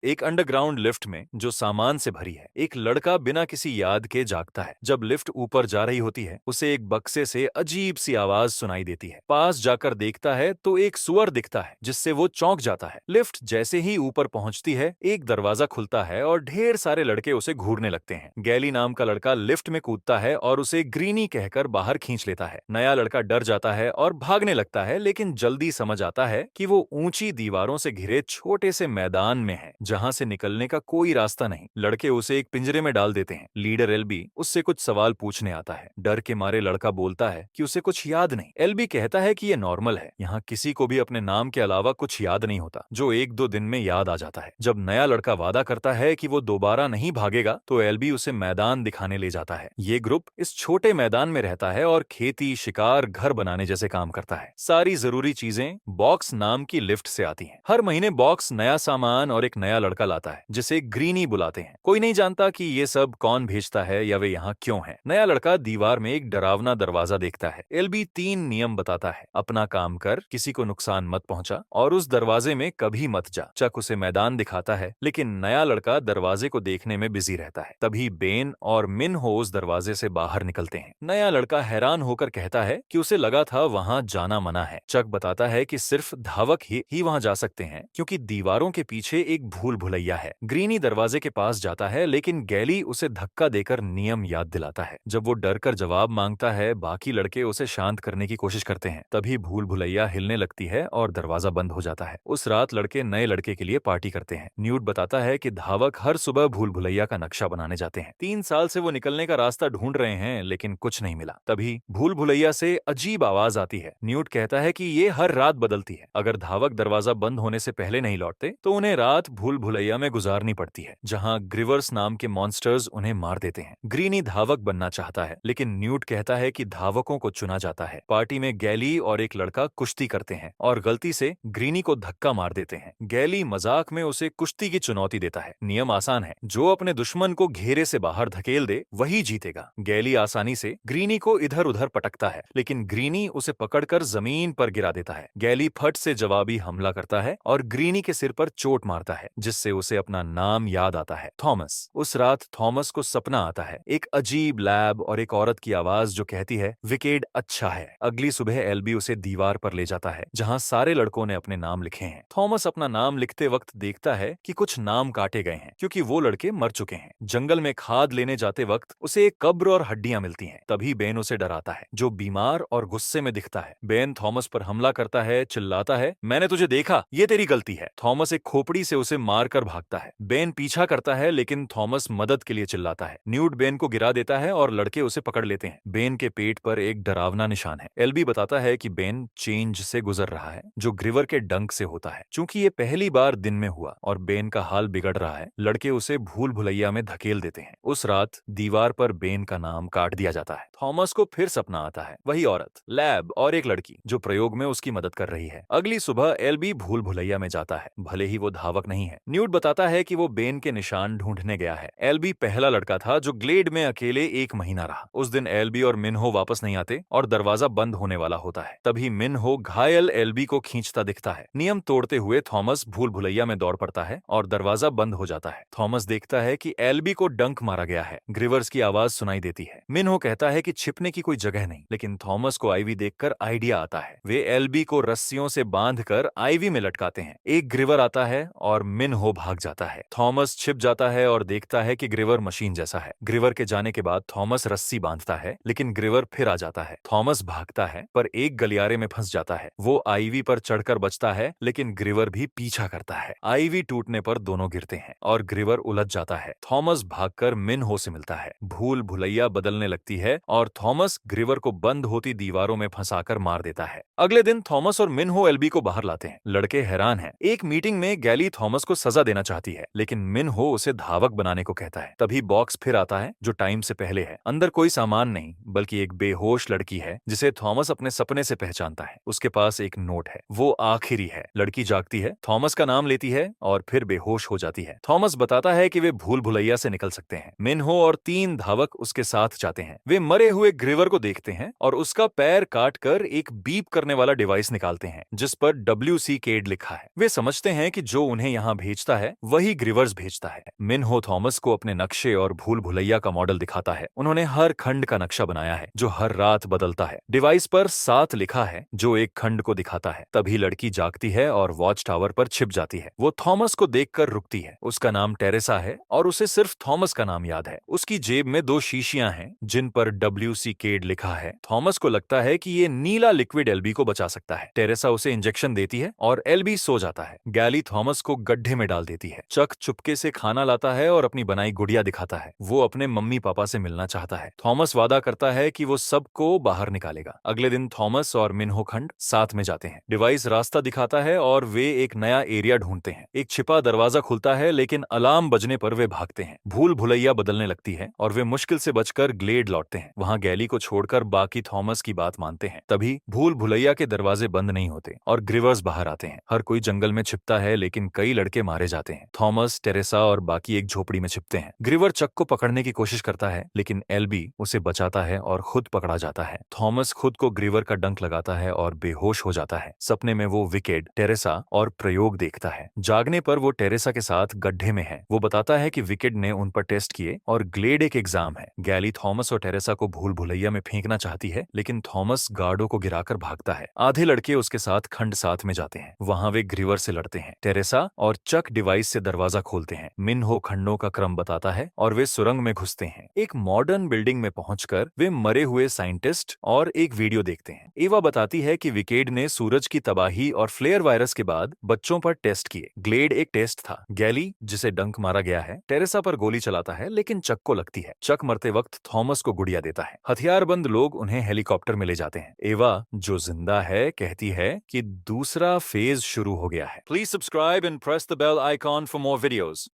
एक underground lift में जो सामान से भरी है, एक लड़का बिना किसी याद के जागता है। जब लिफ्ट ऊपर जा रही होती है, उसे एक बक्से से अजीब सी आवाज सुनाई देती है। पास जाकर देखता है तो एक सुअर दिखता है, जिससे वो चौंक जाता है। लिफ्ट जैसे ही ऊपर पहुंचती है, एक दरवाजा खुलता है और ढेर सारे लड़के उसे घूरने लगते हैं। गैली नाम का लड़का लिफ्ट में कूदता है और उसे ग्रीनी कहकर बाहर खींच लेता है। नया लड़का डर जाता है और भागने लगता है, लेकिन जल्दी समझ आता है कि वो ऊंची दीवारों से घिरे छोटे से मैदान में है, जहां से निकलने का कोई रास्ता नहीं। लड़के उसे एक पिंजरे में डाल देते हैं। लीडर एलबी उससे कुछ सवाल पूछने आता है। डर के मारे लड़का बोलता है कि उसे कुछ याद नहीं। एलबी कहता है कि ये नॉर्मल है, यहाँ किसी को भी अपने नाम के अलावा कुछ याद नहीं होता, जो एक दो दिन में याद आ जाता है। जब नया लड़का वादा करता है कि वो दोबारा नहीं भागेगा, तो एलबी उसे मैदान दिखाने ले जाता है। ये ग्रुप इस छोटे मैदान में रहता है और खेती, शिकार, घर बनाने जैसे काम करता है। सारी जरूरी चीजें बॉक्स नाम की लिफ्ट से आती हैं। हर महीने बॉक्स नया सामान और एक नया लड़का लाता है, जिसे ग्रीनी बुलाते हैं। कोई नहीं जानता कि ये सब कौन भेजता है या वे यहाँ क्यों हैं। नया लड़का दीवार में एक डरावना दरवाजा देखता है। एलबी 3 नियम बताता है। अपना काम कर, किसी को नुकसान मत पहुंचा और उस दरवाजे में कभी मत जा। चक उसे मैदान दिखाता है, लेकिन नया लड़का दरवाजे को देखने में बिजी रहता है। तभी बेन और मिन हो उस दरवाजे से बाहर निकलते हैं। नया लड़का हैरान होकर कहता है कि उसे लगा था वहां जाना मना है। चक बताता है कि सिर्फ धावक ही वहां जा सकते हैं, क्योंकि दीवारों के पीछे एक भूल भुलैया है। ग्रीनी दरवाजे के पास जाता है, लेकिन गैली उसे धक्का देकर नियम याद दिलाता है। जब वो डर कर जवाब मांगता है, बाकी लड़के उसे शांत करने की कोशिश करते हैं। तभी भूल भुलैया हिलने लगती है और दरवाजा बंद हो जाता है। उस रात लड़के नए लड़के के लिए पार्टी करते हैं। न्यूट बताता है कि धावक हर सुबह भूल भुलैया का नक्शा बनाने जाते हैं। 3 साल से वो निकलने का रास्ता ढूंढ रहे हैं, लेकिन कुछ नहीं मिला। तभी भूल भुलैया से अजीब आवाज आती है। न्यूट कहता है कि ये हर रात बदलती है। अगर धावक दरवाजा बंद होने से पहले नहीं लौटते, तो उन्हें रात भूल भुलैया में गुजारनी पड़ती है, जहां ग्रिवर्स नाम के मॉन्स्टर्स उन्हें मार देते हैं। ग्रीनी धावक बनना चाहता है, लेकिन न्यूट कहता है कि धावकों को चुना जाता है। पार्टी में गैली और एक लड़का कुश्ती करते हैं और गलती से ग्रीनी को धक्का मार देते हैं। गैली मजाक में उसे कुश्ती की चुनौती देता है। नियम आसान है, जो अपने दुश्मन को घेरे से बाहर धकेल दे वही जीतेगा। गैली आसानी से ग्रीनी को इधर उधर पटकता है, लेकिन ग्रीनी उसे पकड़कर जमीन पर गिरा देता है। गैली फट से जवाबी हमला करता है और ग्रीनी के सिर पर चोट मारता है, जिससे उसे अपना नाम याद आता है, थॉमस। उस रात थॉमस को सपना आता है, एक अजीब लैब और एक औरत की आवाज जो कहती है विकेड अच्छा है। अगली सुबह एलबी उसे दीवार पर ले जाता है, जहां सारे लड़कों ने अपने नाम लिखे हैं। थॉमस अपना नाम लिखते वक्त देखता है कि कुछ नाम काटे गए हैं, क्योंकि वो लड़के मर चुके हैं। जंगल में खाद लेने जाते वक्त उसे एक कब्र और हड्डियां मिलती हैं। तभी बेन उसे डराता है, जो बीमार और गुस्से में दिखता है। बेन थॉमस पर हमला करता है, चिल्लाता है, मैंने तुझे देखा, ये तेरी गलती है। थॉमस एक खोपड़ी से उसे मारकर भागता है। बेन पीछा करता है, लेकिन थॉमस मदद के लिए चिल्लाता है। न्यूट बेन को गिरा देता है और लड़के उसे पकड़ लेते हैं। बेन के पेट पर एक डरावना निशान है। एलबी बताता है कि बेन चेंज से गुजर रहा है, जो ग्रिवर के डंक से होता है। चूंकि ये पहली बार दिन में हुआ और बेन का हाल बिगड़ रहा है, लड़के उसे भूल भुलैया में धकेल देते हैं। उस रात दीवार पर बेन का नाम काट दिया जाता है। थॉमस को फिर सपना आता है, वही औरत, लैब और एक लड़की जो प्रयोग में उसकी मदद कर रही है। अगली सुबह एलबी भूल भुलैया में जाता है, भले ही वो धावक नहीं है। न्यूट बताता है कि वो बेन के निशान ढूंढने गया है। एलबी पहला लड़का था जो ग्लेड में अकेले 1 महीना रहा। उस दिन एलबी और मिनहो वापस नहीं आते और दरवाजा बंद होने वाला होता है। तभी मिनहो घायल एलबी को खींचता दिखता है। नियम तोड़ते हुए थॉमस भूल भुलैया में दौड़ पड़ता है और दरवाजा बंद हो जाता है। थॉमस देखता है कि एलबी को डंक मारा गया है। ग्रिवर्स की आवाज सुनाई देती है। मिनहो कहता है कि छिपने की कोई जगह नहीं, लेकिन थॉमस को आईवी देखकर आइडिया आता है। वे एलबी को रस्सियों से बांधकर आईवी में लटकाते हैं। एक ग्रिवर आता है और मिनहो भाग जाता है। थॉमस छिप जाता है और देखता है कि ग्रिवर मशीन जैसा है। ग्रिवर के जाने के बाद थॉमस रस्सी बांधता है, लेकिन ग्रिवर फिर आ जाता है। थॉमस भागता है, पर एक गलियारे में फंस जाता है। वो आईवी पर चढ़कर बचता है, लेकिन ग्रिवर भी पीछा करता है। आईवी टूटने पर दोनों गिरते हैं और ग्रिवर उलझ जाता है। थॉमस भागकर मिनहो से मिलता है। भूल भुलैया बदलने लगती है और थॉमस ग्रिवर को बंद होती दीवारों में फंसाकर मार देता है। अगले दिन थॉमस और मिनहो एलबी को बाहर लाते हैं। लड़के हैरान हैं। एक मीटिंग में गैली थॉमस को सजा देना चाहती है, लेकिन मिनहो उसे धावक बनाने को कहता है। तभी बॉक्स फिर आता है, जो टाइम से पहले है। अंदर कोई सामान नहीं, बल्कि एक बेहोश लड़की है, जिसे थॉमस अपने सपने से पहचानता है। उसके पास एक नोट है, वो आखिरी है। लड़की जागती है, थॉमस का नाम लेती है और फिर बेहोश हो जाती है। थॉमस बताता है कि वे भूल भुलैया से निकल सकते हैं। मिनहो और 3 धावक उसके साथ जाते हैं। वे मरे हुए ग्रिवर को देखते हैं और उसका पैर काट कर एक बीप करने वाला डिवाइस निकालते हैं, जिस पर WC केड लिखा है। वे समझते हैं कि जो उन्हें यहाँ भेज भेजता है वही ग्रिवर्स भेजता है। मिन्हो थॉमस को अपने नक्शे और भूल भुलैया का मॉडल दिखाता है। उन्होंने हर खंड का नक्शा बनाया है जो हर रात बदलता है। डिवाइस पर 7 लिखा है जो एक खंड को दिखाता है। तभी लड़की जागती है और वॉच टावर पर छिप जाती है। वो थॉमस को देखकर रुकती है। उसका नाम टेरेसा है और उसे सिर्फ थॉमस का नाम याद है। उसकी जेब में 2 शीशियां हैं जिन पर WC केड लिखा है। थॉमस को लगता है कि ये नीला लिक्विड एल्बी को बचा सकता है। टेरेसा उसे इंजेक्शन देती है और एल्बी सो जाता है। गैली थॉमस को गड्ढे में डाल देती है। चक चुपके से खाना लाता है और अपनी बनाई गुड़िया दिखाता है। वो अपने मम्मी पापा से मिलना चाहता है। थॉमस वादा करता है कि वो सबको बाहर निकालेगा। अगले दिन थॉमस और मिन्हो खंड साथ में जाते हैं। डिवाइस रास्ता दिखाता है और वे एक नया एरिया ढूंढते हैं। एक छिपा दरवाजा खुलता है लेकिन अलार्म बजने पर वे भागते हैं। भूल भुलैया बदलने लगती है और वे मुश्किल से बचकर ग्लेड लौटते हैं। वहां गैली को छोड़कर बाकी थॉमस की बात मानते हैं। तभी भूल भुलैया के दरवाजे बंद नहीं होते और ग्रिवर्स बाहर आते हैं। हर कोई जंगल में छिपता है लेकिन कई लड़के मारे जाते हैं। थॉमस, टेरेसा और बाकी एक झोपड़ी में छिपते हैं। ग्रिवर चक को पकड़ने की कोशिश करता है लेकिन एल्बी उसे बचाता है और खुद पकड़ा जाता है। थॉमस खुद को ग्रिवर का डंक लगाता है और बेहोश हो जाता है। सपने में वो विकेड, टेरेसा और प्रयोग देखता है। जागने पर वो टेरेसा के साथ गड्ढे में है। वो बताता है कि विकेड ने उन पर टेस्ट किए और ग्लेड एक एग्जाम है। गैली थॉमस और टेरेसा को भूल भुलैया में फेंकना चाहती है लेकिन थॉमस गार्डों को गिराकर भागता है। आधे लड़के उसके साथ खंड 7 में जाते हैं। वहां वे ग्रिवर से लड़ते हैं। टेरेसा और चक डिवाइस से दरवाजा खोलते हैं। मिन्हो खंडों का क्रम बताता है और वे सुरंग में घुसते हैं। एक मॉडर्न बिल्डिंग में पहुंचकर वे मरे हुए साइंटिस्ट और एक वीडियो देखते हैं। एवा बताती है कि विकेड ने सूरज की तबाही और फ्लेयर वायरस के बाद बच्चों पर टेस्ट किए। ग्लेड एक टेस्ट था। गैली, जिसे डंक मारा गया है, टेरेसा पर गोली चलाता है लेकिन चक को लगती है। चक मरते वक्त थॉमस को गुड़िया देता है। हथियारबंद लोग उन्हें हेलीकॉप्टर में ले जाते हैं। एवा, जो जिंदा है, कहती है कि दूसरा फेज शुरू हो गया है। Please subscribe and press the bell icon for more videos.